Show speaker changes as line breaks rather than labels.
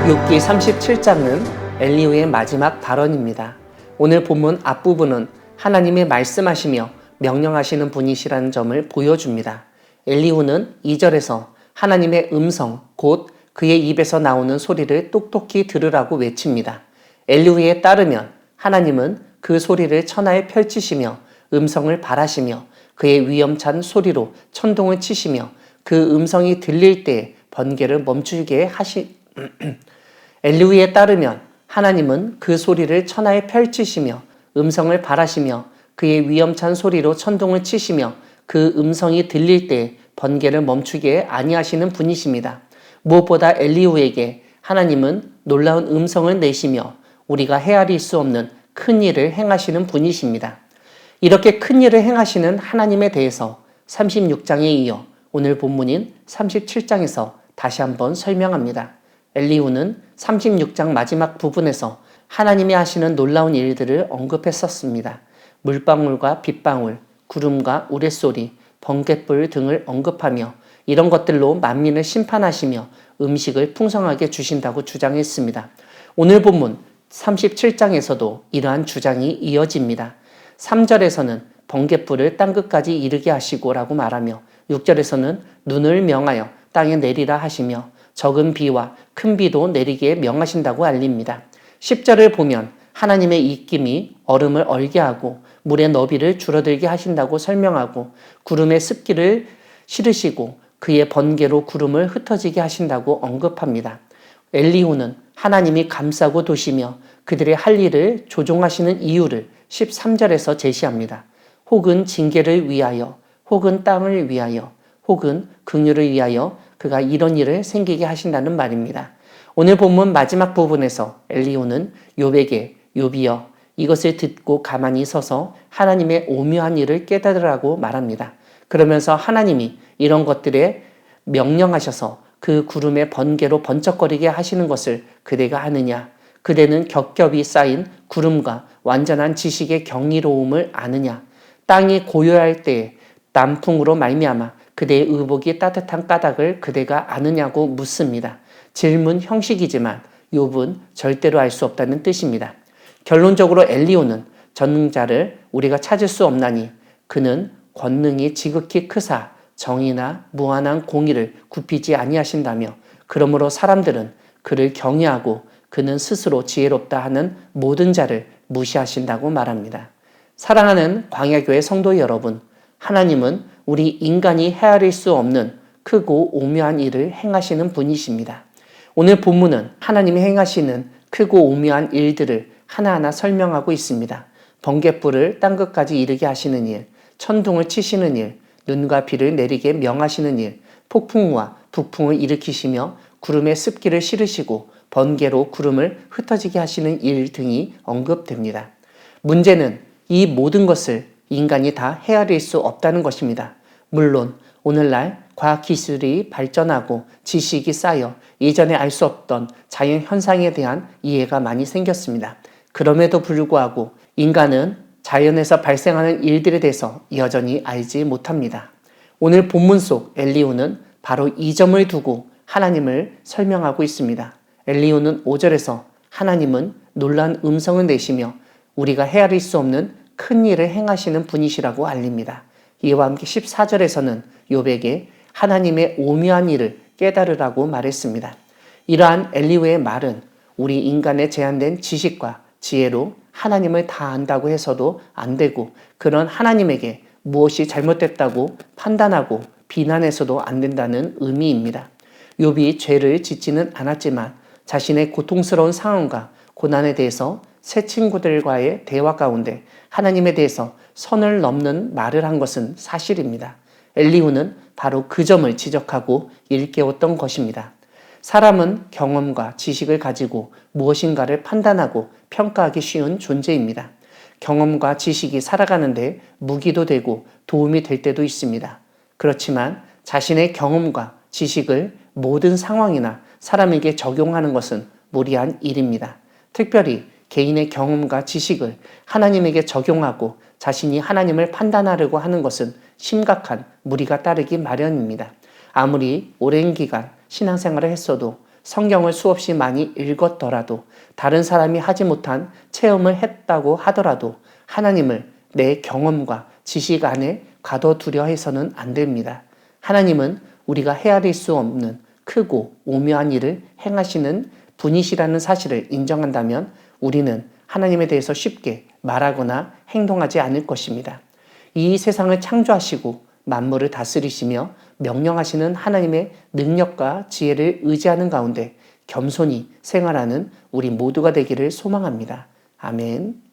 욥기 37장은 엘리후의 마지막 발언입니다. 오늘 본문 앞부분은 하나님의 말씀하시며 명령하시는 분이시라는 점을 보여줍니다. 엘리후는 2절에서 하나님의 음성, 곧 그의 입에서 나오는 소리를 똑똑히 들으라고 외칩니다. 엘리후에 따르면 하나님은 그 소리를 천하에 펼치시며 음성을 발하시며 그의 위엄찬 소리로 천둥을 치시며 그 음성이 들릴 때 번개를 멈추게 엘리후에 따르면 하나님은 그 소리를 천하에 펼치시며 음성을 발하시며 그의 위엄찬 소리로 천둥을 치시며 그 음성이 들릴 때 번개를 멈추게 아니하시는 분이십니다. 무엇보다 엘리후에게 하나님은 놀라운 음성을 내시며 우리가 헤아릴 수 없는 큰 일을 행하시는 분이십니다. 이렇게 큰 일을 행하시는 하나님에 대해서 36장에 이어 오늘 본문인 37장에서 다시 한번 설명합니다. 엘리후는 36장 마지막 부분에서 하나님이 하시는 놀라운 일들을 언급했었습니다. 물방울과 빗방울, 구름과 우레소리, 번갯불 등을 언급하며 이런 것들로 만민을 심판하시며 음식을 풍성하게 주신다고 주장했습니다. 오늘 본문 37장에서도 이러한 주장이 이어집니다. 3절에서는 번갯불을 땅끝까지 이르게 하시고 라고 말하며 6절에서는 눈을 명하여 땅에 내리라 하시며 적은 비와 큰 비도 내리게 명하신다고 알립니다. 10절을 보면 하나님의 입김이 얼음을 얼게 하고 물의 너비를 줄어들게 하신다고 설명하고 구름의 습기를 실으시고 그의 번개로 구름을 흩어지게 하신다고 언급합니다. 엘리후는 하나님이 감싸고 도시며 그들의 할 일을 조종하시는 이유를 13절에서 제시합니다. 혹은 징계를 위하여, 혹은 땅을 위하여, 혹은 긍휼을 위하여 그가 이런 일을 생기게 하신다는 말입니다. 오늘 본문 마지막 부분에서 엘리후는 욥에게 욥이여 이것을 듣고 가만히 서서 하나님의 오묘한 일을 깨달으라고 말합니다. 그러면서 하나님이 이런 것들에 명령하셔서 그 구름의 번개로 번쩍거리게 하시는 것을 그대가 아느냐? 그대는 겹겹이 쌓인 구름과 완전한 지식의 경이로움을 아느냐? 땅이 고요할 때에 남풍으로 말미암아 그대의 의복이 따뜻한 까닭을 그대가 아느냐고 묻습니다. 질문 형식이지만 욥은 절대로 알 수 없다는 뜻입니다. 결론적으로 엘리후는 전능자를 우리가 찾을 수 없나니 그는 권능이 지극히 크사 정의나 무한한 공의를 굽히지 아니하신다며 그러므로 사람들은 그를 경외하고 그는 스스로 지혜롭다 하는 모든 자를 무시하신다고 말합니다. 사랑하는 광야교회 성도 여러분, 하나님은 우리 인간이 헤아릴 수 없는 크고 오묘한 일을 행하시는 분이십니다. 오늘 본문은 하나님이 행하시는 크고 오묘한 일들을 하나하나 설명하고 있습니다. 번갯불을 땅끝까지 이르게 하시는 일, 천둥을 치시는 일, 눈과 비를 내리게 명하시는 일, 폭풍과 북풍을 일으키시며 구름의 습기를 실으시고 번개로 구름을 흩어지게 하시는 일 등이 언급됩니다. 문제는 이 모든 것을 인간이 다 헤아릴 수 없다는 것입니다. 물론 오늘날 과학기술이 발전하고 지식이 쌓여 예전에 알 수 없던 자연현상에 대한 이해가 많이 생겼습니다. 그럼에도 불구하고 인간은 자연에서 발생하는 일들에 대해서 여전히 알지 못합니다. 오늘 본문 속 엘리후는 바로 이 점을 두고 하나님을 설명하고 있습니다. 엘리후는 5절에서 하나님은 놀라운 음성을 내시며 우리가 헤아릴 수 없는 큰 일을 행하시는 분이시라고 알립니다. 이와 함께 14절에서는 욥에게 하나님의 오묘한 일을 깨달으라고 말했습니다. 이러한 엘리후의 말은 우리 인간의 제한된 지식과 지혜로 하나님을 다 안다고 해서도 안 되고 그런 하나님에게 무엇이 잘못됐다고 판단하고 비난해서도 안 된다는 의미입니다. 욥이 죄를 짓지는 않았지만 자신의 고통스러운 상황과 고난에 대해서 새 친구들과의 대화 가운데 하나님에 대해서 선을 넘는 말을 한 것은 사실입니다. 엘리후는 바로 그 점을 지적하고 일깨웠던 것입니다. 사람은 경험과 지식을 가지고 무엇인가를 판단하고 평가하기 쉬운 존재입니다. 경험과 지식이 살아가는데 무기도 되고 도움이 될 때도 있습니다. 그렇지만 자신의 경험과 지식을 모든 상황이나 사람에게 적용하는 것은 무리한 일입니다. 특별히 개인의 경험과 지식을 하나님에게 적용하고 자신이 하나님을 판단하려고 하는 것은 심각한 무리가 따르기 마련입니다. 아무리 오랜 기간 신앙생활을 했어도 성경을 수없이 많이 읽었더라도 다른 사람이 하지 못한 체험을 했다고 하더라도 하나님을 내 경험과 지식 안에 가둬두려 해서는 안 됩니다. 하나님은 우리가 헤아릴 수 없는 크고 오묘한 일을 행하시는 분이시라는 사실을 인정한다면 우리는 하나님에 대해서 쉽게 말하거나 행동하지 않을 것입니다. 이 세상을 창조하시고 만물을 다스리시며 명령하시는 하나님의 능력과 지혜를 의지하는 가운데 겸손히 생활하는 우리 모두가 되기를 소망합니다. 아멘.